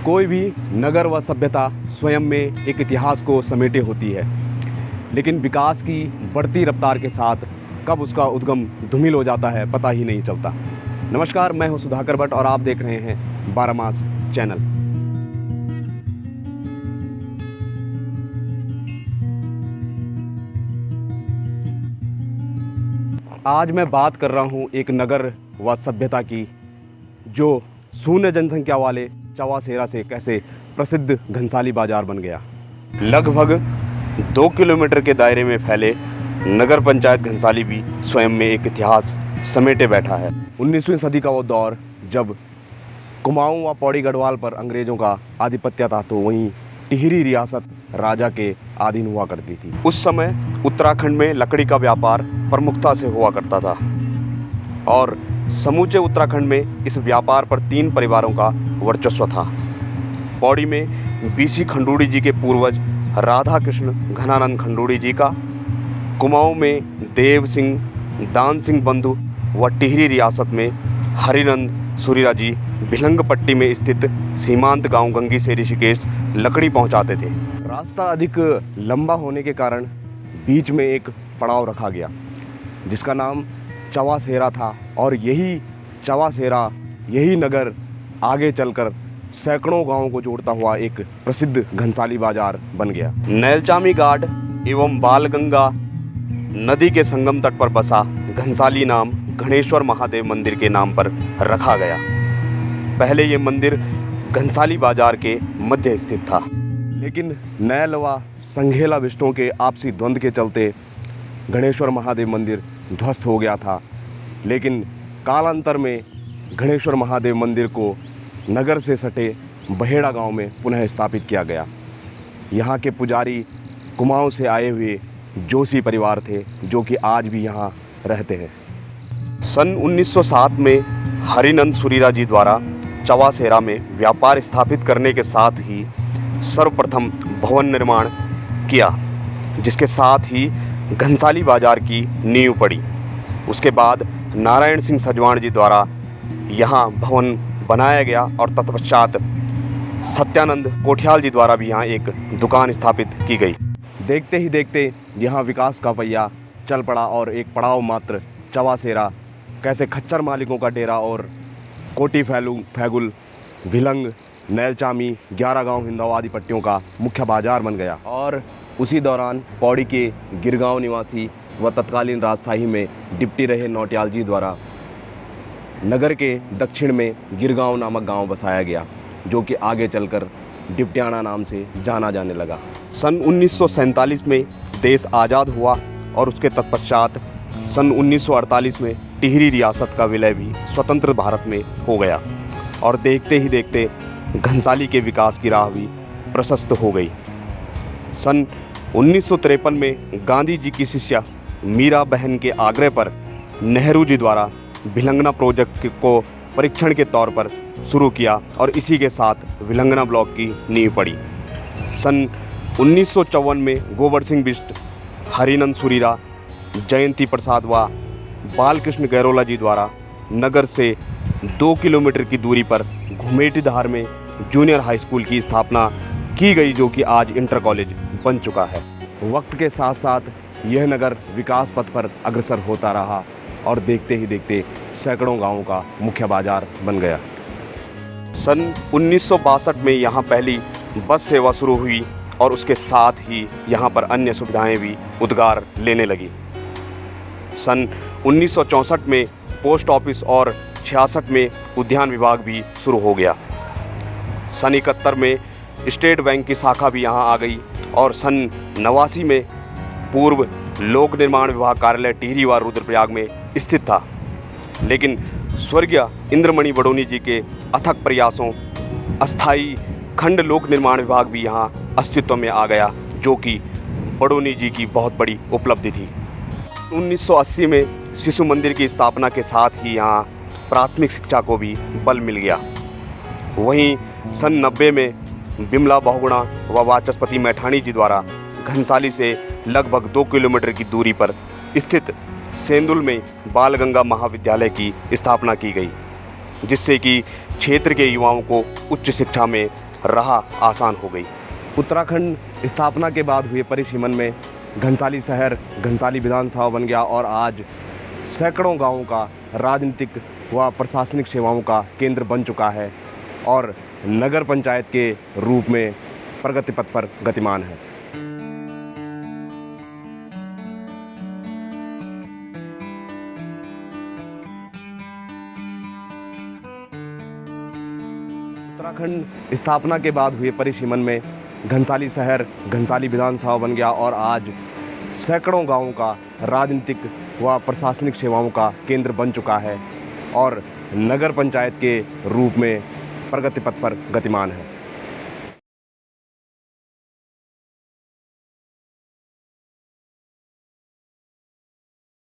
कोई भी नगर व सभ्यता स्वयं में एक इतिहास को समेटे होती है, लेकिन विकास की बढ़ती रफ्तार के साथ कब उसका उद्गम धूमिल हो जाता है पता ही नहीं चलता। नमस्कार, मैं हूं सुधाकर भट्ट और आप देख रहे हैं 12 मास चैनल। आज मैं बात कर रहा हूं एक नगर व सभ्यता की जो शून्य जनसंख्या वाले चवासेरा से कैसे प्रसिद्ध घनसाली बाजार बन गया। लगभग 2 किलोमीटर के दायरे में फैले नगर पंचायत घनसाली भी स्वयं में एक इतिहास समेटे बैठा है। 19वीं सदी का वो दौर जब कुमाऊं व पौड़ी गढ़वाल पर अंग्रेज़ों का आधिपत्य था, तो वहीं टिहरी रियासत राजा के अधीन हुआ करती थी। उस समय उत्तराखंड में लकड़ी का व्यापार प्रमुखता से हुआ करता था और समूचे उत्तराखंड में इस व्यापार पर 3 परिवारों का वर्चस्व था। पौड़ी में बीसी खंडूड़ी जी के पूर्वज राधा कृष्ण घनानंद खंडूड़ी जी का, कुमाऊं में देव सिंह दान सिंह बंधु व टिहरी रियासत में हरिनंद सुरीरा जी भिलंग पट्टी में स्थित सीमांत गांव गंगी से ऋषिकेश लकड़ी पहुंचाते थे। रास्ता अधिक लंबा होने के कारण बीच में एक पड़ाव रखा गया जिसका नाम चवासेरा था और यही चवासेरा, यही नगर आगे चलकर सैकड़ों गांवों को जोड़ता हुआ एक प्रसिद्ध घनसाली बाजार बन गया। नैलचामी घाट एवं बालगंगा नदी के संगम तट पर बसा घनसाली नाम गणेश्वर महादेव मंदिर के नाम पर रखा गया। पहले ये मंदिर घनसाली बाजार के मध्य स्थित था, लेकिन नैल व संघेला विष्टों के आपसी द्वंद्व के चलते गणेश्वर महादेव मंदिर ध्वस्त हो गया था। लेकिन कालांतर में गणेश्वर महादेव मंदिर को नगर से सटे बहेड़ा गांव में पुनः स्थापित किया गया। यहाँ के पुजारी कुमाऊं से आए हुए जोशी परिवार थे, जो कि आज भी यहाँ रहते हैं। सन 1907 में हरिनंद सुरीरा जी द्वारा चवासेरा में व्यापार स्थापित करने के साथ ही सर्वप्रथम भवन निर्माण किया, जिसके साथ ही घनसाली बाजार की नींव पड़ी। उसके बाद नारायण सिंह सजवाण जी द्वारा यहाँ भवन बनाया गया और तत्पश्चात सत्यानंद कोठियाल जी द्वारा भी यहाँ एक दुकान स्थापित की गई। देखते ही देखते यहाँ विकास का पहिया चल पड़ा और एक पड़ाव मात्र चवासेरा कैसे खच्चर मालिकों का डेरा और कोटी फैगुल भिलंग नैलचामी 11 गांव हिंदवा आदि पट्टियों का मुख्य बाजार बन गया। और उसी दौरान पौड़ी के गिरगांव निवासी व तत्कालीन राजशाही में डिप्टी रहे नौटियाल जी द्वारा नगर के दक्षिण में गिरगांव नामक गांव बसाया गया, जो कि आगे चलकर डिप्टियाना नाम से जाना जाने लगा। सन 1947 में देश आज़ाद हुआ और उसके तत्पश्चात सन 1948 में टिहरी रियासत का विलय भी स्वतंत्र भारत में हो गया और देखते ही देखते घनसाली के विकास की राह भी प्रशस्त हो गई। सन 1953 में गांधी जी की शिष्या मीरा बहन के आग्रह पर नेहरू जी द्वारा भिलंगना प्रोजेक्ट को परीक्षण के तौर पर शुरू किया और इसी के साथ भिलंगना ब्लॉक की नींव पड़ी। सन 1954 में गोबर सिंह बिष्ट, हरिनंद सुरीरा, जयंती प्रसाद व बालकृष्ण गैरोला जी द्वारा नगर से 2 किलोमीटर की दूरी पर घुमेटीधार में जूनियर हाई स्कूल की स्थापना की गई, जो कि आज इंटर कॉलेज बन चुका है। वक्त के साथ साथ यह नगर विकास पथ पर अग्रसर होता रहा और देखते ही देखते सैकड़ों गांवों का मुख्य बाजार बन गया। सन 1962 में यहाँ पहली बस सेवा शुरू हुई और उसके साथ ही यहाँ पर अन्य सुविधाएं भी उद्गार लेने लगी। सन 1964 में पोस्ट ऑफिस और 66 में उद्यान विभाग भी शुरू हो गया। सन 71 में स्टेट बैंक की शाखा भी यहाँ आ गई और सन 89 में पूर्व लोक निर्माण विभाग कार्यालय टिहरी व रुद्रप्रयाग में स्थित था। लेकिन स्वर्गीय इंद्रमणि बडोनी जी के अथक प्रयासों अस्थाई खंड लोक निर्माण विभाग भी यहाँ अस्तित्व में आ गया, जो कि बडोनी जी की बहुत बड़ी उपलब्धि थी। 1980 में शिशु मंदिर की स्थापना के साथ ही यहाँ प्राथमिक शिक्षा को भी बल मिल गया। वहीं सन 90 में बिमला बहुगुणा व वाचस्पति मैठाणी जी द्वारा घनसाली से लगभग 2 किलोमीटर की दूरी पर स्थित सेंदुल में बालगंगा महाविद्यालय की स्थापना की गई, जिससे कि क्षेत्र के युवाओं को उच्च शिक्षा में राह आसान हो गई। उत्तराखंड स्थापना के बाद हुए परिसीमन में घनसाली शहर घनसाली विधानसभा बन गया और आज सैकड़ों गांवों का राजनीतिक व प्रशासनिक सेवाओं का केंद्र बन चुका है और नगर पंचायत के रूप में प्रगति पथ पर गतिमान है। उत्तराखंड स्थापना के बाद हुए परिसीमन में घनसाली शहर घनसाली विधानसभा बन गया और आज सैकड़ों गांवों का राजनीतिक व प्रशासनिक सेवाओं का केंद्र बन चुका है और नगर पंचायत के रूप में प्रगति पथ पर गतिमान है।